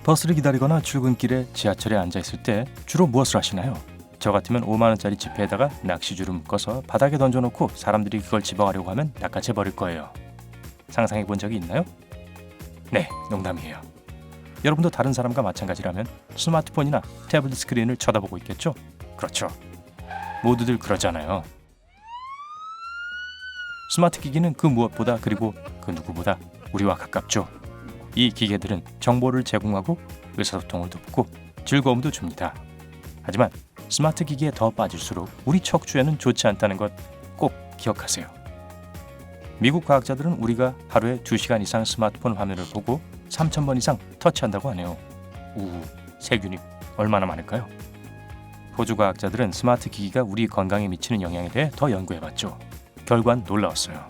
버스를 기다리거나 출근길에 지하철에 앉아있을 때 주로 무엇을 하시나요? 저 같으면 5만원짜리 지폐에다가 낚시줄을 묶어서 바닥에 던져놓고 사람들이 그걸 집어가려고 하면 낚아채버릴 거예요. 상상해 본 적이 있나요? 네, 농담이에요. 여러분도 다른 사람과 마찬가지라면 스마트폰이나 태블릿 스크린을 쳐다보고 있겠죠? 그렇죠. 모두들 그러잖아요. 스마트 기기는 그 무엇보다 그리고 그 누구보다 우리와 가깝죠. 이 기계들은 정보를 제공하고 의사소통을 돕고 즐거움도 줍니다. 하지만 스마트 기기에 더 빠질수록 우리 척추에는 좋지 않다는 것 꼭 기억하세요. 미국 과학자들은 우리가 하루에 2시간 이상 스마트폰 화면을 보고 3,000번 이상 터치한다고 하네요. 세균이 얼마나 많을까요? 호주 과학자들은 스마트 기기가 우리 건강에 미치는 영향에 대해 더 연구해봤죠. 결과는 놀라웠어요.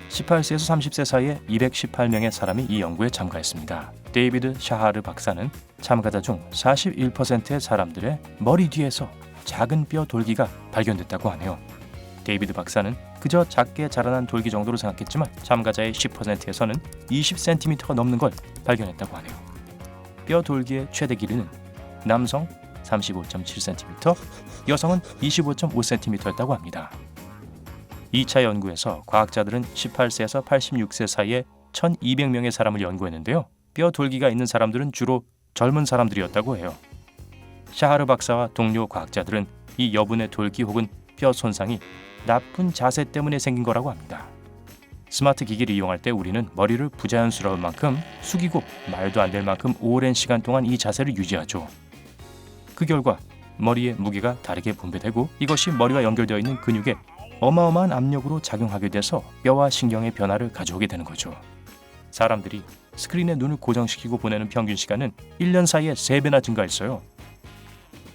18세에서 30세 사이에 218명의 사람이 이 연구에 참가했습니다. 데이비드 샤하르 박사는 참가자 중 41%의 사람들의 머리 뒤에서 작은 뼈 돌기가 발견됐다고 하네요. 데이비드 박사는 그저 작게 자라난 돌기 정도로 생각했지만 참가자의 10%에서는 20cm가 넘는 걸 발견했다고 하네요. 뼈 돌기의 최대 길이는 남성 35.7cm, 여성은 25.5cm였다고 합니다. 2차 연구에서 과학자들은 18세에서 86세 사이에 1200명의 사람을 연구했는데요. 뼈 돌기가 있는 사람들은 주로 젊은 사람들이었다고 해요. 샤하르 박사와 동료 과학자들은 이 여분의 돌기 혹은 뼈 손상이 나쁜 자세 때문에 생긴 거라고 합니다. 스마트 기기를 이용할 때 우리는 머리를 부자연스러운 만큼 숙이고 말도 안 될 만큼 오랜 시간 동안 이 자세를 유지하죠. 그 결과 머리의 무게가 다르게 분배되고 이것이 머리와 연결되어 있는 근육에 어마어마한 압력으로 작용하게 돼서 뼈와 신경의 변화를 가져오게 되는 거죠. 사람들이 스크린에 눈을 고정시키고 보내는 평균 시간은 1년 사이에 3배나 증가했어요.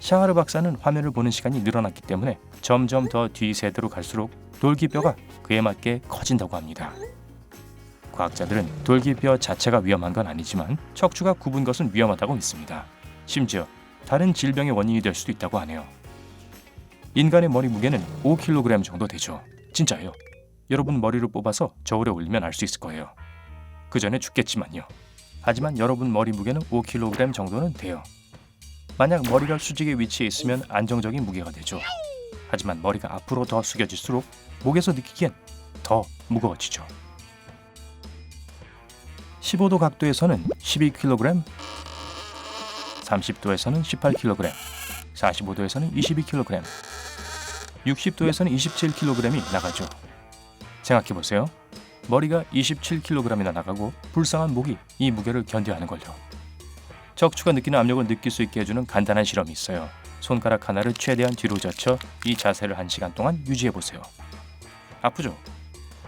샤하르 박사는 화면을 보는 시간이 늘어났기 때문에 점점 더 뒤 세대로 갈수록 돌기뼈가 그에 맞게 커진다고 합니다. 과학자들은 돌기뼈 자체가 위험한 건 아니지만 척추가 굽은 것은 위험하다고 믿습니다. 심지어 다른 질병의 원인이 될 수도 있다고 하네요. 인간의 머리 무게는 5kg 정도 되죠. 진짜예요. 여러분 머리를 뽑아서 저울에 올리면 알 수 있을 거예요. 그 전에 죽겠지만요. 하지만 여러분 머리 무게는 5kg 정도는 돼요. 만약 머리가 수직의 위치에 있으면 안정적인 무게가 되죠. 하지만 머리가 앞으로 더 숙여질수록 목에서 느끼기엔 더 무거워지죠. 15도 각도에서는 12kg, 30도에서는 18kg, 45도에서는 22kg, 60도에서는 27kg이 나가죠. 생각해보세요. 머리가 27kg이나 나가고 불쌍한 목이 이 무게를 견뎌야 하는 걸요. 척추가 느끼는 압력을 느낄 수 있게 해주는 간단한 실험이 있어요. 손가락 하나를 최대한 뒤로 젖혀 이 자세를 1시간 동안 유지해보세요. 아프죠?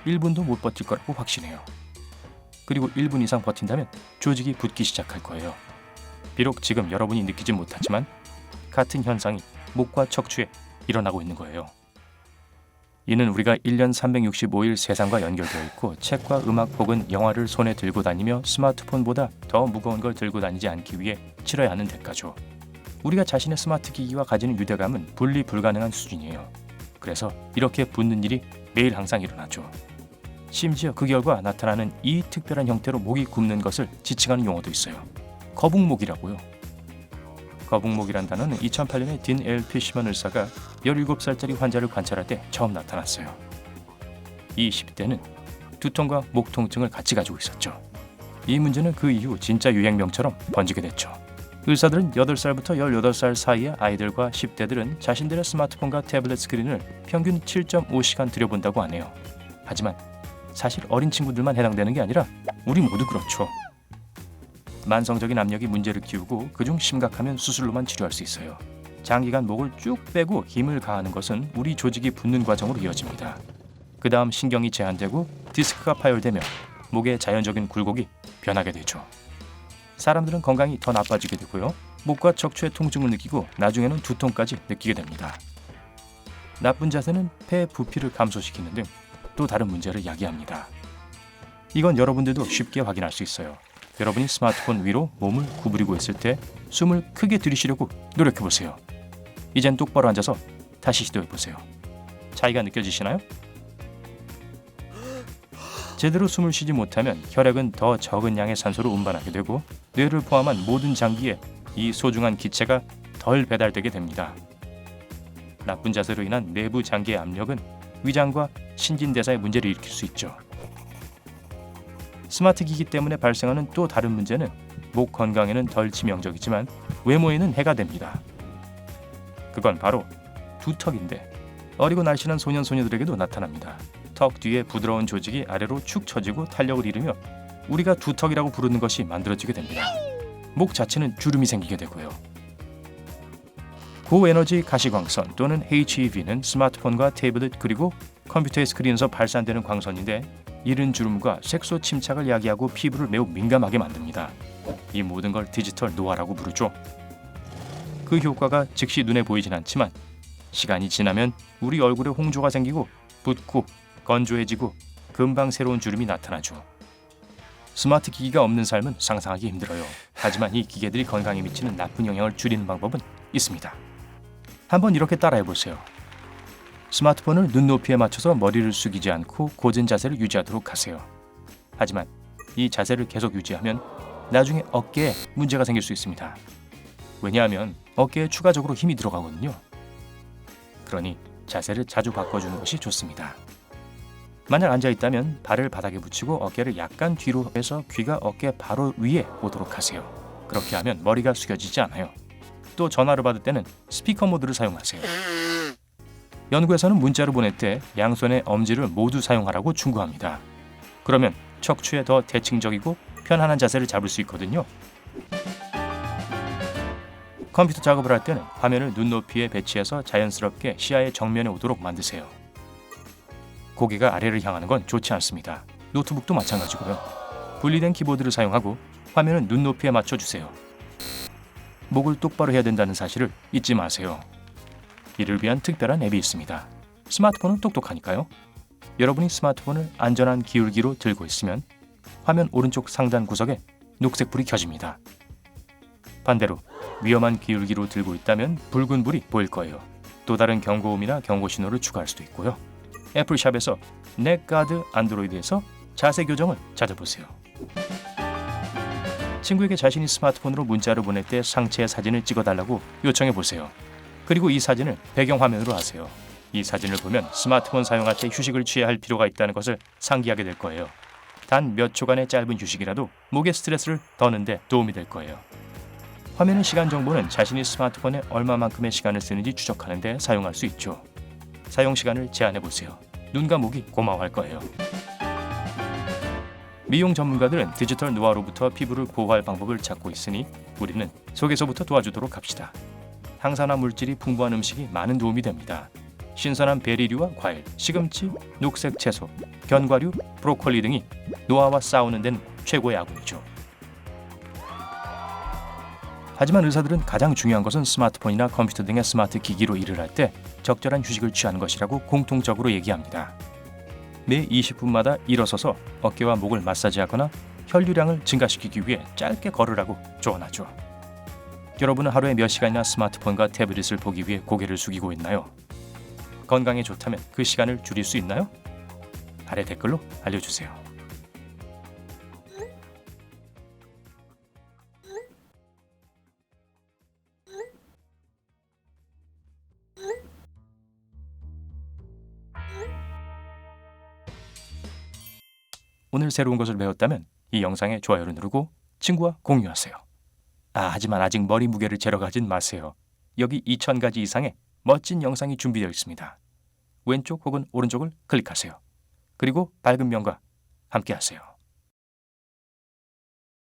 1분도 못 버틸 거라고 확신해요. 그리고 1분 이상 버틴다면 조직이 붓기 시작할 거예요. 비록 지금 여러분이 느끼지 못하지만 같은 현상이 목과 척추에 일어나고 있는 거예요. 이는 우리가 1년 365일 세상과 연결되어 있고 책과 음악 혹은 영화를 손에 들고 다니며 스마트폰보다 더 무거운 걸 들고 다니지 않기 위해 치러야 하는 대가죠. 우리가 자신의 스마트 기기와 가지는 유대감은 분리 불가능한 수준이에요. 그래서 이렇게 붓는 일이 매일 항상 일어나죠. 심지어 그 결과 나타나는 이 특별한 형태로 목이 굽는 것을 지칭하는 용어도 있어요. 거북목이라고요. 거북목이란 단어는 2008년에 딘 L. 피시먼 의사가 17살짜리 환자를 관찰할 때 처음 나타났어요. 이 10대는 두통과 목 통증을 같이 가지고 있었죠. 이 문제는 그 이후 진짜 유행병처럼 번지게 됐죠. 의사들은 8살부터 18살 사이의 아이들과 10대들은 자신들의 스마트폰과 태블릿 스크린을 평균 7.5시간 들여본다고 하네요. 하지만 사실 어린 친구들만 해당되는 게 아니라 우리 모두 그렇죠. 만성적인 압력이 문제를 키우고 그중 심각하면 수술로만 치료할 수 있어요. 장기간 목을 쭉 빼고 힘을 가하는 것은 우리 조직이 붓는 과정으로 이어집니다. 그 다음 신경이 제한되고 디스크가 파열되며 목의 자연적인 굴곡이 변하게 되죠. 사람들은 건강이 더 나빠지게 되고요. 목과 척추의 통증을 느끼고 나중에는 두통까지 느끼게 됩니다. 나쁜 자세는 폐 부피를 감소시키는 등 또 다른 문제를 야기합니다. 이건 여러분들도 쉽게 확인할 수 있어요. 여러분이 스마트폰 위로 몸을 구부리고 있을 때 숨을 크게 들이쉬려고 노력해보세요. 이젠 똑바로 앉아서 다시 시도해보세요. 차이가 느껴지시나요? 제대로 숨을 쉬지 못하면 혈액은 더 적은 양의 산소로 운반하게 되고 뇌를 포함한 모든 장기에 이 소중한 기체가 덜 배달되게 됩니다. 나쁜 자세로 인한 내부 장기의 압력은 위장과 신진대사에 문제를 일으킬 수 있죠. 스마트 기기 때문에 발생하는 또 다른 문제는 목 건강에는 덜 치명적이지만 외모에는 해가 됩니다. 그건 바로 두턱인데 어리고 날씬한 소년 소녀들에게도 나타납니다. 턱 뒤에 부드러운 조직이 아래로 축 처지고 탄력을 잃으며 우리가 두턱이라고 부르는 것이 만들어지게 됩니다. 목 자체는 주름이 생기게 되고요. 고에너지 가시광선 또는 HEV는 스마트폰과 태블릿 그리고 컴퓨터의 스크린에서 발산되는 광선인데 이른 주름과 색소 침착을 야기하고 피부를 매우 민감하게 만듭니다. 이 모든 걸 디지털 노화라고 부르죠. 그 효과가 즉시 눈에 보이진 않지만 시간이 지나면 우리 얼굴에 홍조가 생기고 붓고 건조해지고 금방 새로운 주름이 나타나죠. 스마트 기기가 없는 삶은 상상하기 힘들어요. 하지만 이 기계들이 건강에 미치는 나쁜 영향을 줄이는 방법은 있습니다. 한번 이렇게 따라해보세요. 스마트폰을 눈높이에 맞춰서 머리를 숙이지 않고 고전 자세를 유지하도록 하세요. 하지만 이 자세를 계속 유지하면 나중에 어깨에 문제가 생길 수 있습니다. 왜냐하면 어깨에 추가적으로 힘이 들어가거든요. 그러니 자세를 자주 바꿔주는 것이 좋습니다. 만약 앉아있다면 발을 바닥에 붙이고 어깨를 약간 뒤로 해서 귀가 어깨 바로 위에 오도록 하세요. 그렇게 하면 머리가 숙여지지 않아요. 또 전화를 받을 때는 스피커 모드를 사용하세요. 연구에서는 문자를 보낼 때 양손의 엄지를 모두 사용하라고 충고합니다. 그러면 척추에 더 대칭적이고 편안한 자세를 잡을 수 있거든요. 컴퓨터 작업을 할 때는 화면을 눈높이에 배치해서 자연스럽게 시야의 정면에 오도록 만드세요. 고개가 아래를 향하는 건 좋지 않습니다. 노트북도 마찬가지고요. 분리된 키보드를 사용하고 화면은 눈높이에 맞춰주세요. 목을 똑바로 해야 된다는 사실을 잊지 마세요. 이를 위한 특별한 앱이 있습니다. 스마트폰은 똑똑하니까요. 여러분이 스마트폰을 안전한 기울기로 들고 있으면 화면 오른쪽 상단 구석에 녹색 불이 켜집니다. 반대로 위험한 기울기로 들고 있다면 붉은 불이 보일 거예요. 또 다른 경고음이나 경고 신호를 추가할 수도 있고요. 애플샵에서 넥가드 안드로이드에서 자세 교정을 찾아보세요. 친구에게 자신이 스마트폰으로 문자를 보낼 때 상체의 사진을 찍어달라고 요청해보세요. 그리고 이 사진을 배경화면으로 하세요. 이 사진을 보면 스마트폰 사용할 때 휴식을 취해야 할 필요가 있다는 것을 상기하게 될 거예요. 단 몇 초간의 짧은 휴식이라도 목의 스트레스를 더는 데 도움이 될 거예요. 화면의 시간 정보는 자신이 스마트폰에 얼마만큼의 시간을 쓰는지 추적하는 데 사용할 수 있죠. 사용 시간을 제한해보세요. 눈과 목이 고마워할 거예요. 미용 전문가들은 디지털 노화로부터 피부를 보호할 방법을 찾고 있으니 우리는 속에서부터 도와주도록 합시다. 항산화 물질이 풍부한 음식이 많은 도움이 됩니다. 신선한 베리류와 과일, 시금치, 녹색 채소, 견과류, 브로콜리 등이 노화와 싸우는 데는 최고의 아군이죠. 하지만 의사들은 가장 중요한 것은 스마트폰이나 컴퓨터 등의 스마트 기기로 일을 할 때 적절한 휴식을 취하는 것이라고 공통적으로 얘기합니다. 매 20분마다 일어서서 어깨와 목을 마사지하거나 혈류량을 증가시키기 위해 짧게 걸으라고 조언하죠. 여러분은 하루에 몇 시간이나 스마트폰과 태블릿을 보기 위해 고개를 숙이고 있나요? 건강에 좋다면 그 시간을 줄일 수 있나요? 아래 댓글로 알려주세요. 오늘 새로운 것을 배웠다면 이 영상에 좋아요를 누르고 친구와 공유하세요. 하지만 아직 머리 무게를 재러 가진 마세요. 여기 2000가지 이상의 멋진 영상이 준비되어 있습니다. 왼쪽 혹은 오른쪽을 클릭하세요. 그리고 밝은 명과 함께 하세요.